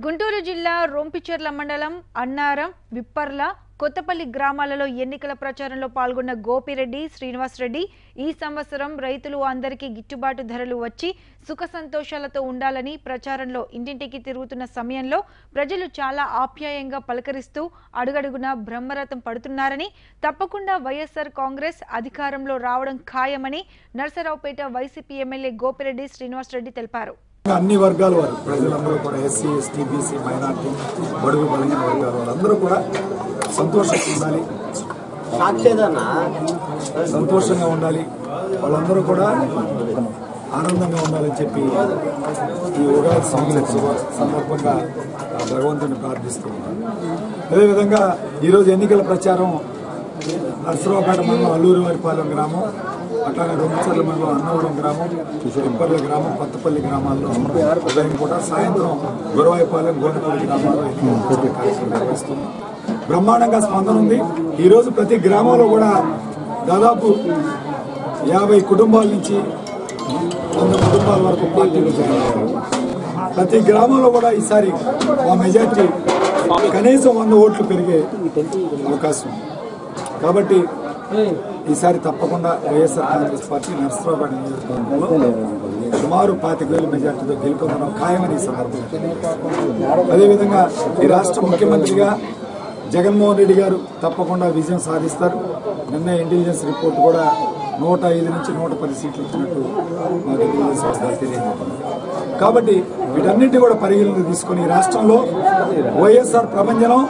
గుంటూరు జిల్లా రొంపిచెర్ల మండలం అన్నారం, విప్పర్ల, కొత్తపల్లి గ్రామాలలో ఎన్నికల ప్రచారంలో పాల్గొన్న గోపిరెడ్డి శ్రీనివాస్ రెడ్డి ఈ సంవత్సరం రైతులు అందరికీ గిట్టుబాటు ధరలు వచ్చి సుఖ సంతోషాలతో ఉండాలని ప్రచారంలో ఇంటింటికి తిరుగుతున్న సమయంలో ప్రజలు చాలా ఆప్యాయంగా పలకరిస్తూ అడుగడుగునా బ్రహ్మరథం పడుతున్నారని, తప్పకుండా వైఎస్ఆర్ కాంగ్రెస్ అధికారంలో రావడం ఖాయమని నర్సరావుపేట వైసీపీ ఎమ్మెల్యే గోపిరెడ్డి శ్రీనివాస్ రెడ్డి తెలిపారు. అన్ని వర్గాల వారు ప్రజలందరూ కూడా ఎస్సీ, ఎస్టీ, బీసీ, మైనార్టీ, బడుగు బలహీన వర్గాల వాళ్ళందరూ కూడా సంతోషంగా ఉండాలి, సంతోషంగా ఉండాలి, వాళ్ళందరూ కూడా ఆనందంగా ఉండాలని చెప్పి ఈ ఉగాది సందర్భంగా భగవంతుని ప్రార్థిస్తున్నాను. అదేవిధంగా ఈరోజు ఎన్నికల ప్రచారం నర్సరావుపేట మండలం అల్లూరివారిపాలెం గ్రామం, అట్లానే రొంపిచెర్ల మండలం అన్నవరం గ్రామం, విప్పర్ల గ్రామం, కొత్తపల్లి గ్రామాల్లో ఉదయం పూట, సాయంత్రం గురవాయిపాలెం, గోనపల్లి గ్రామాల్లో ఎన్నికల కార్యక్రమం నిర్వహిస్తున్నాం. బ్రహ్మాండంగా స్పందన ఉంది. ఈరోజు ప్రతి గ్రామంలో కూడా దాదాపు 50 కుటుంబాల నుంచి 100 కుటుంబాల వరకు పార్టీలు జరిగారు. ప్రతి గ్రామంలో కూడా ఈసారి ఆ మెజార్టీ కనీసం 100 ఓట్లు పెరిగే అవకాశం ఉంది. కాబట్టి ఈసారి తప్పకుండా వైఎస్ఆర్ కాంగ్రెస్ పార్టీ నర్సరావుపేట నియోజకవర్గంలో సుమారు 25,000 మెజార్టీతో గెలుపొందడం ఖాయమని ఈ సందర్భంగా. అదేవిధంగా ఈ రాష్ట్ర ముఖ్యమంత్రిగా జగన్మోహన్ రెడ్డి గారు తప్పకుండా విజయం సాధిస్తారు. నిన్న ఇంటెలిజెన్స్ రిపోర్ట్ కూడా 105 నుంచి 110 సీట్లు ఇచ్చినట్టు మాకు ఇంటెలిజెన్స్ వర్గాలు తెలియజేస్తుంది. కాబట్టి వీటన్నిటి కూడా పరిగణన తీసుకుని రాష్ట్రంలో వైఎస్ఆర్ ప్రభంజనం,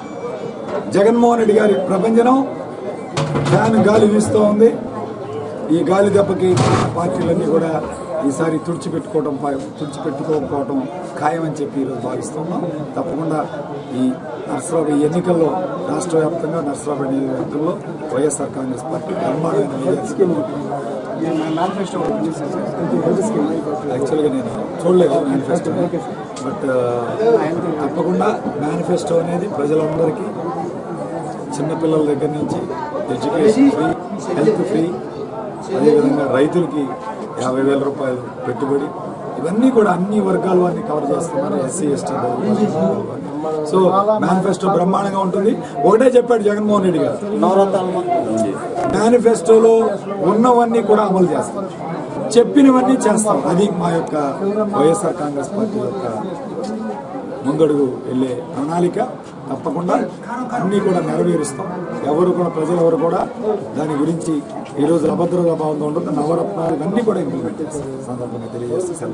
జగన్మోహన్ రెడ్డి గారి ప్రభంజనం ఫ్యాన్ గాలి వీస్తూ ఉంది. ఈ గాలి దెబ్బకి పార్టీలన్నీ కూడా ఈసారి తుడిచిపెట్టుకోకపోవడం ఖాయమని చెప్పి ఈరోజు భావిస్తున్నాం. తప్పకుండా ఈ నర్సరావుపేట ఎన్నికల్లో రాష్ట్ర వ్యాప్తంగా నర్సరావుపేట నియోజకవర్గంలో వైఎస్ఆర్ కాంగ్రెస్ పార్టీ యాక్చువల్గా నేను చూడలేదు మేనిఫెస్టో, బట్ తప్పకుండా మేనిఫెస్టో అనేది ప్రజలందరికీ, చిన్నపిల్లల దగ్గర నుంచి ఎడ్యుకేషన్ ఫ్రీ, హెల్త్ ఫ్రీ, అదేవిధంగా రైతులకి 50,000 రూపాయలు పెట్టుబడి, ఇవన్నీ కూడా అన్ని వర్గాల వారిని కవర్ చేస్తున్నారు. ఎస్సీ, ఎస్టీ, సో మేనిఫెస్టో బ్రహ్మాండంగా ఉంటుంది. ఒకటే చెప్పాడు జగన్మోహన్ రెడ్డి గారు, మేనిఫెస్టోలో ఉన్నవన్నీ కూడా అమలు చేస్తాం, చెప్పినవన్నీ చేస్తాం. అది మా యొక్క వైఎస్ఆర్ కాంగ్రెస్ పార్టీ యొక్క ముందడుగు వెళ్ళే ప్రణాళిక. తప్పకుండా అన్నీ కూడా నెరవేరుస్తాం. ఎవరు కూడా ప్రజలెవరు కూడా దాని గురించి ఈరోజు అభద్రతా భావంతో ఉండదు. నవరత్నాలు ఇవన్నీ కూడా ఇంప్లిమెంట్ చేస్తాం సందర్భంగా తెలియజేస్తాం.